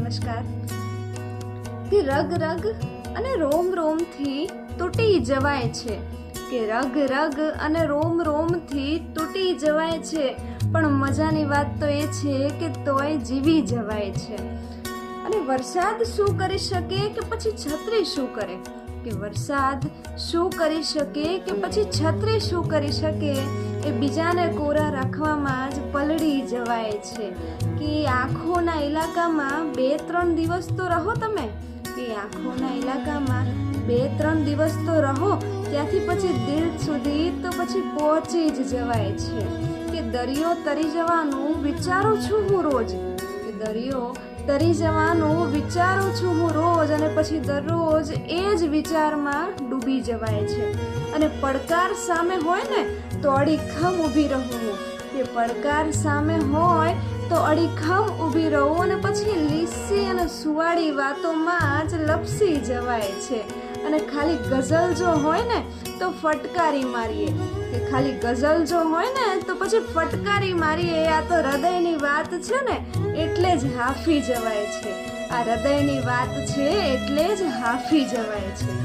નમસ્કાર. કે રગ રગ અને રોમ રોમથી તૂટી જવાય છે, કે રગ રગ અને રોમ રોમથી તૂટી જવાય છે, પણ મજાની વાત તો એ છે કે તોય જીવી જવાય છે. અને વરસાદ શું કરી શકે કે પછી છત્રી શું કરે, કે વરસાદ શું કરી શકે કે પછી છત્રી શું કરી શકે, એ બીજાને કોરા રાખવામાં જ પલળી જવાય છે. કે આંખોના ઇલાકામાં 2-3 દિવસ તો રહો તમે, કે આંખોના ઇલાકામાં 2-3 દિવસ તો રહો, ત્યાંથી પછી દિલ સુધી તો પછી પહોંચી જ જવાય છે. કે દરિયો તરી જવાનું વિચારું છું હું રોજ, કે દરિયો તરી જવાનું વિચારું છું હું રોજ, અને પછી દરરોજ એ જ વિચારમાં ડૂબી જવાય છે. અને પડકાર સામે હોય ને તો અડીખમ ઊભી રહું હું, કે પડકાર સામે હોય તો અડીખમ ઊભી રહું, અને પછી લીસી અને સુવાળી વાતોમાં જ લપસી જવાય છે. અને ખાલી ગઝલ જો હોય ને તો ફટકારી મારીએ, કે ખાલી ગઝલ જો હોય ને તો પછી ફટકારી મારીએ. આ તો હૃદયની વાત છે ને એટલે જ હાફી જવાય છે, આ હૃદયની વાત છે એટલે જ હાફી જવાય છે.